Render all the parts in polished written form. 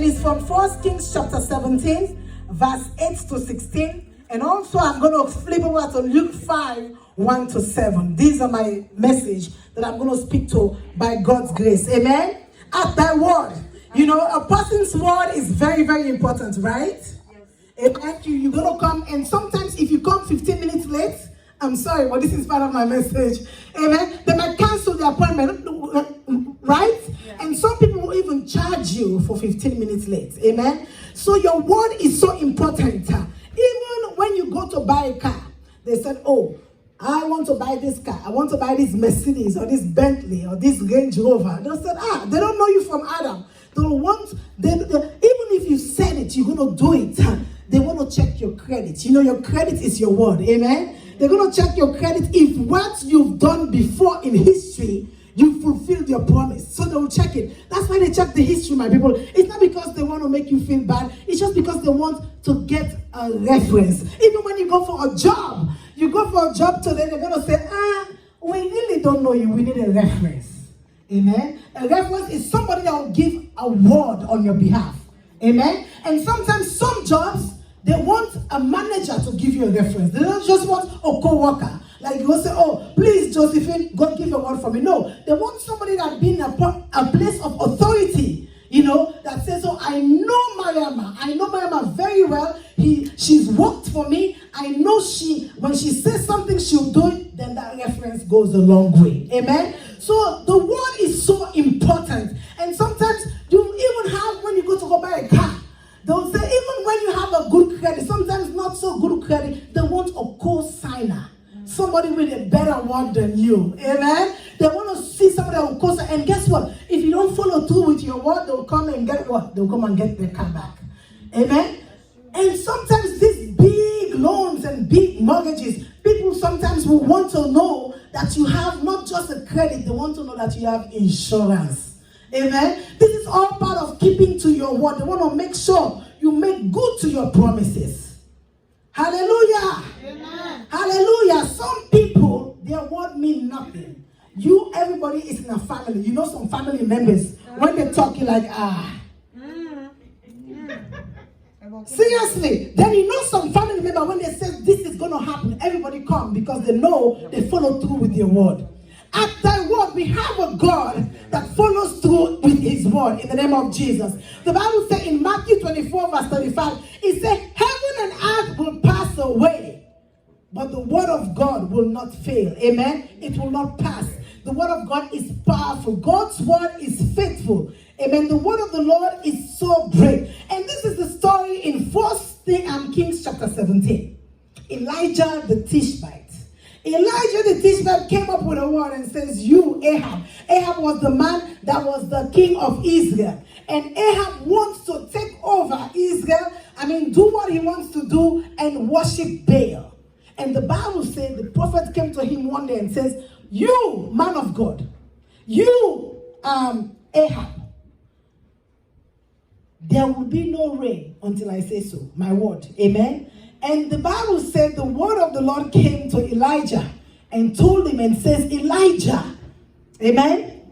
is from 1 Kings chapter 17, verse 8 to 16. And also I'm going to flip over to Luke 5, 1 to 7. These are my message that I'm going to speak to by God's grace. Amen? At thy word. You know, a person's word is very, very important, right? Yes. Amen? You're going to come, and sometimes if you come 15 minutes late, I'm sorry, but this is part of my message. Amen? They might cancel the appointment, right? Yeah. And some people will even charge you for 15 minutes late. Amen? So your word is so important. Even when you go to buy a car, they said, oh, I want to buy this car. I want to buy this Mercedes or this Bentley or this Range Rover. They said, they don't know you from Adam. They want, even if you said it, you're going to do it. They want to check your credit. You know, your credit is your word. Amen? They're going to check your credit if what you've done before in history, you fulfilled your promise. So they will check it. That's why they check the history, my people. It's not because they want to make you feel bad. It's just because they want to get a reference. Even when you go for a job, you go for a job today, they're going to say, we really don't know you. We need a reference. Amen? A reference is somebody that will give a word on your behalf. Amen? And sometimes some jobs, they want a manager to give you a reference. They don't just want a co-worker. Like you will say, oh, please, Josephine, God give a word for me. No, they want somebody that's been a place of authority, you know, that says, oh, I know Mariama. I know Mariama very well. She's worked for me. I know when she says something, she'll do it. Then that reference goes a long way. Amen? So the word is so important. And sometimes you even have, when you go to go buy a car, they'll say, even when you have a good credit, sometimes not so good credit, they want a co-signer. Somebody with a better word than you. Amen? They want to see somebody that will co-sign. And guess what? If you don't follow through with your word, they'll come and get what? They'll come and get their car back. Amen? And sometimes these big loans and big mortgages, people sometimes will want to know that you have not just a credit, they want to know that you have insurance. Amen? This is all part of keeping to your word. They want to make sure you make good to your promises. Hallelujah. Amen. Hallelujah. Some people, their word mean nothing. Everybody is in a family. You know some family members, when they talk, you're like, Seriously. Then you know some family member, when they say this is going to happen, everybody come because they know they follow through with their word. At thy word, we have a God that follows through with his word in the name of Jesus. The Bible says in Matthew 24 verse 35, it says, heaven and earth will pass away, but the word of God will not fail. Amen? It will not pass. The word of God is powerful. God's word is faithful. Amen. The word of the Lord is so great. And this is the story in 1 Kings chapter 17. Elijah the Tishbite. Elijah the Tishbite came up with a word and says, you, Ahab. Ahab was the man that was the king of Israel. And Ahab wants to take over Israel. Do what he wants to do and worship Baal. And the Bible says the prophet came to him one day and says, you, man of God, you, Ahab, there will be no rain until I say so. My word. Amen. And the Bible said the word of the Lord came to Elijah and told him and says, Elijah, amen,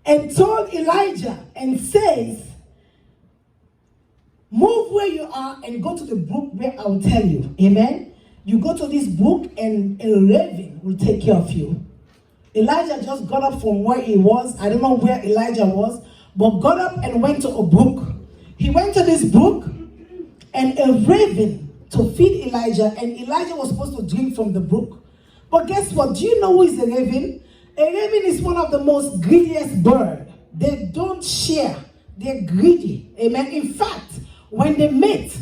and told Elijah and says, move where you are and go to the brook where I will tell you. Amen. You go to this brook and a raven will take care of you. Elijah just got up from where he was. I don't know where Elijah was, but got up and went to a brook. He went to this brook and a raven to feed Elijah, and Elijah was supposed to drink from the brook. But guess what? Do you know who is a raven? A raven is one of the most greediest birds. They don't share. They're greedy. Amen. In fact, when they mate,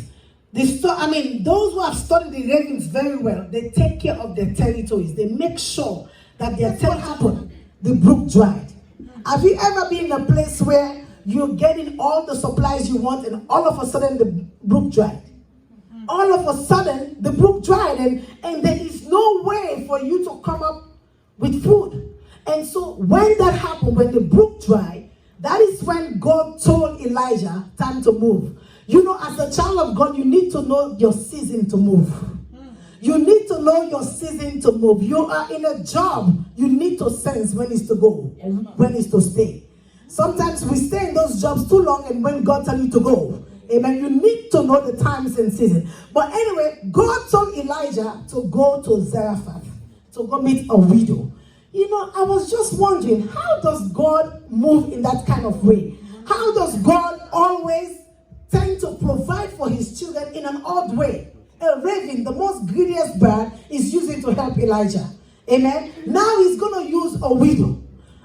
those who have studied the ravens very well, they take care of their territories. They make sure that their territory, the brook dried. Have you ever been in a place where you're getting all the supplies you want and all of a sudden the brook dried? All of a sudden the brook dried and there is no way for you to come up with food. And so when that happened, when the brook dried, that is when God told Elijah, time to move. You know, as a child of God, you need to know your season to move. You need to know your season to move. You are in a job. You need to sense when it's to go and when it's to stay. Sometimes we stay in those jobs too long, and when God tells you to go, amen, you need to know the times and season. But anyway, God told Elijah to go to Zarephath, to go meet a widow. You know, I was just wondering, how does God move in that kind of way? How does God always tend to provide for his children in an odd way? A raven, the most greediest bird, is using to help Elijah. Amen. Now he's going to use a widow.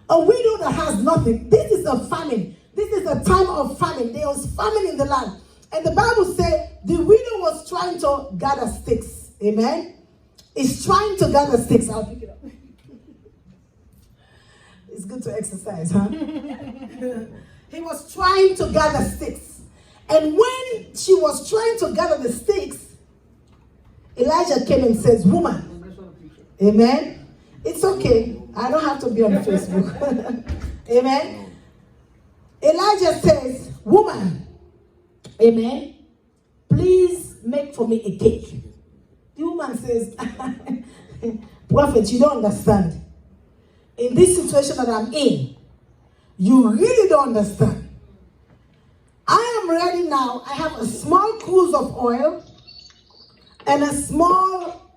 A widow that has nothing. This is a famine. This is a time of famine. There was famine in the land. And the Bible says the widow was trying to gather sticks. Amen. It's trying to gather sticks. I'll pick it up. It's good to exercise, huh? He was trying to gather sticks. And when she was trying to gather the sticks, Elijah came and says, woman. Amen. It's okay. I don't have to be on Facebook. Amen. Elijah says, woman. Amen. Please make for me a cake. The woman says, prophet, you don't understand. In this situation that I'm in, you really don't understand. I am ready now. I have a small cruse of oil and a small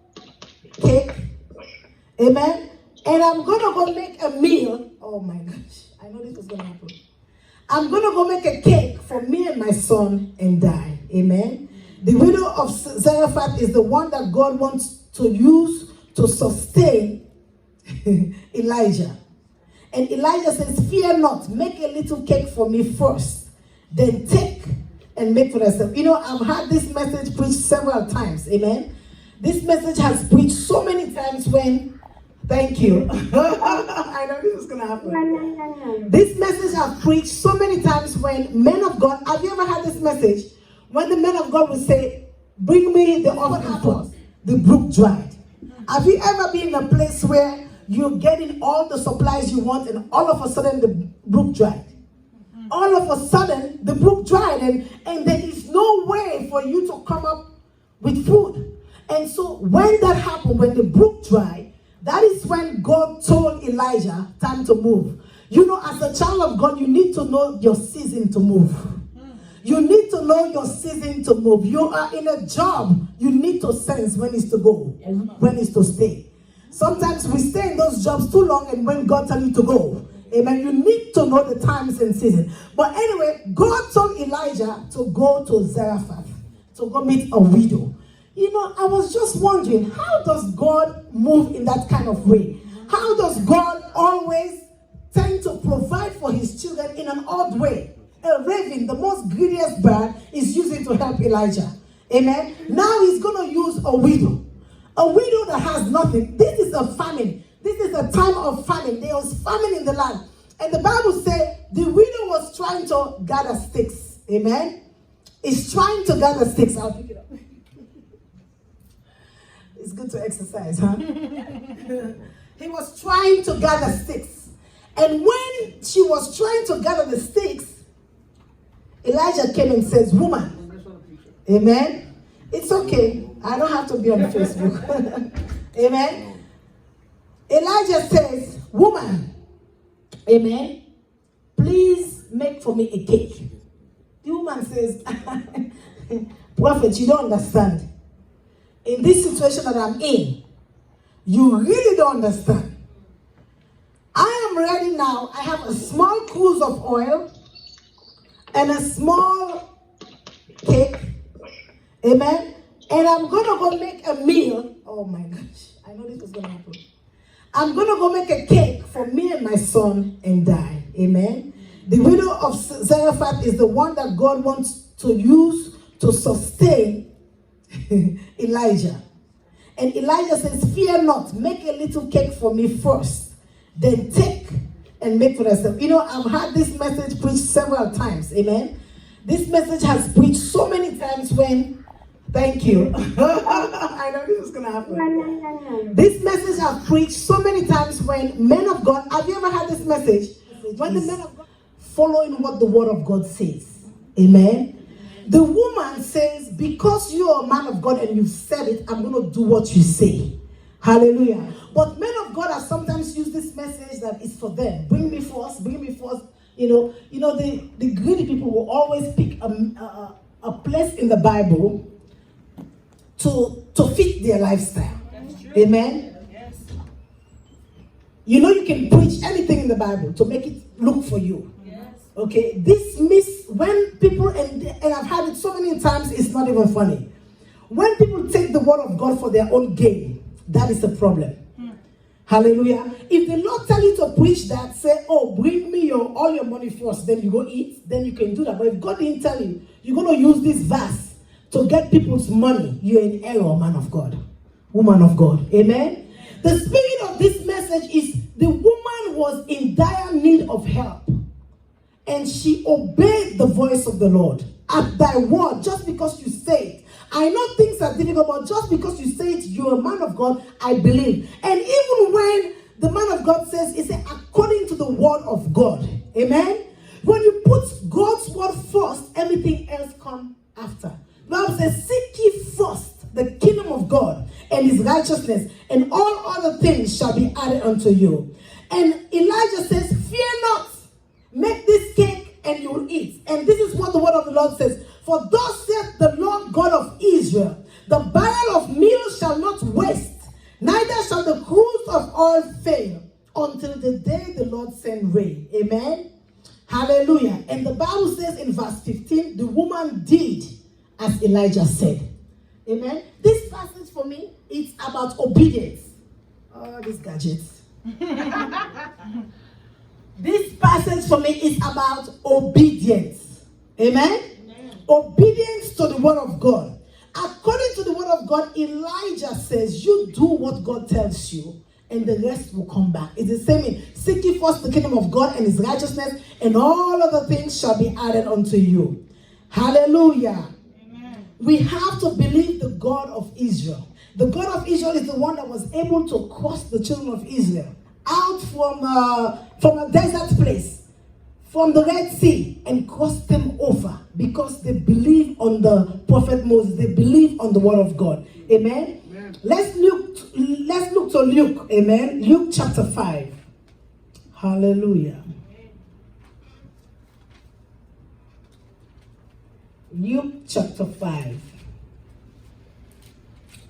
cake. Amen. And I'm going to go make a meal. Oh my gosh. I know this was going to happen. I'm going to go make a cake for me and my son and die. Amen. The widow of Zarephath is the one that God wants to use to sustain Elijah. And Elijah says, fear not, make a little cake for me first, then take and make for yourself. You know, I've had this message preached several times. Amen. This message has preached so many times when, thank you. I know this is going to happen. This message has preached so many times when men of God, have you ever had this message? When the men of God will say, bring me the offering pot, the brook dried. Have you ever been in a place where you're getting all the supplies you want and all of a sudden the brook dried? All of a sudden the brook dried and there is no way for you to come up with food. And so when that happened, when the brook dried, that is when God told Elijah, time to move. You know, as a child of God, you need to know your season to move. You need to know your season to move. You are in a job, you need to sense when it's to go and when it's to stay. Sometimes we stay in those jobs too long, and when God tells you to go, amen, you need to know the times and season. But anyway, God told Elijah to go to Zarephath, to go meet a widow. You know, I was just wondering, how does God move in that kind of way? How does God always tend to provide for his children in an odd way? A raven, the most greediest bird, is using to help Elijah. Amen. Now he's going to use a widow. A widow that has nothing. This is a famine. This is a time of famine. There was famine in the land. And the Bible says the widow was trying to gather sticks. Amen. It's trying to gather sticks. I'll pick it up. It's good to exercise, huh? He was trying to gather sticks. And when she was trying to gather the sticks, Elijah came and says, woman. Amen. It's okay. I don't have to be on Facebook. Amen. Elijah says, woman. Amen. Please make for me a cake. The woman says, prophet, you don't understand. In this situation that I'm in, you really don't understand. I am ready now. I have a small cruse of oil and a small cake. Amen. And I'm going to go make a meal. Oh my gosh. I know this was going to happen. I'm going to go make a cake for me and my son and die. Amen. The widow of Zarephath is the one that God wants to use to sustain Elijah. And Elijah says, fear not, make a little cake for me first, then take and make for yourself. You know, I've had this message preached several times. Amen. This message has preached so many times when, thank you. I know this is going to happen. This message has preached so many times when men of God, have you ever had this message? When the men of God following what the word of God says. Amen. The woman says, because you are a man of God and you've said it, I'm going to do what you say. Hallelujah. But men of God have sometimes used this message that is for them. Bring me forth, The greedy people will always pick a place in the Bible to fit their lifestyle. Amen? Yes. You can preach anything in the Bible to make it look for you. Yes. Okay? When people, and I've had it so many times, it's not even funny. When people take the word of God for their own gain, that is the problem. Hallelujah. If the Lord tell you to preach that, say, oh, bring me all your money first, then you go eat, then you can do that. But if God didn't tell you, you're going to use this verse to get people's money, you're in error, man of God, woman of God. Amen? The spirit of this message is the woman was in dire need of help, and she obeyed the voice of the Lord. At thy word, just because you say it. I know things are difficult, but just because you say it, you're a man of God, I believe. And even when the man of God says, it's according to the word of God. Amen? When you put God's word first, everything else comes after. The Bible says, seek ye first the kingdom of God and his righteousness, and all other things shall be added unto you. And Elijah says, fear not, make this cake and you will eat. And this is what the word of the Lord says. For thus saith the Lord God of Israel, the barrel of meal shall not waste, neither shall the cruse of oil fail, until the day the Lord send rain. Amen? Hallelujah. And the Bible says in verse 15, the woman did as Elijah said. Amen? This passage for me, it's about obedience. Oh, these gadgets. This passage for me is about obedience. Amen? Obedience to the word of God. According to the word of God, Elijah says, you do what God tells you, and the rest will come back. It's the same in seek ye first the kingdom of God and his righteousness, and all other things shall be added unto you. Hallelujah. Amen. We have to believe the God of Israel. The God of Israel is the one that was able to cross the children of Israel out from a desert place, from the Red Sea, and cross them over because they believe on the prophet Moses. They believe on the word of God. Amen? Amen. Let's look to Luke. Amen. Luke chapter 5. Hallelujah. Luke chapter 5.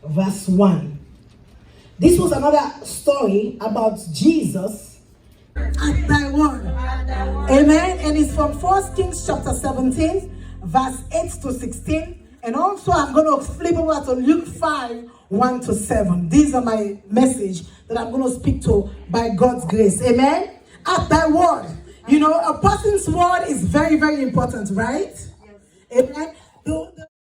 Verse 1. This was another story about Jesus. At thy word. Amen. And it's from 1 Kings chapter 17, verse 8 to 16. And also I'm going to flip over to Luke 5, 1 to 7. These are my message that I'm going to speak to by God's grace. Amen. At thy word. A person's word is very, very important, right? Yes. Amen.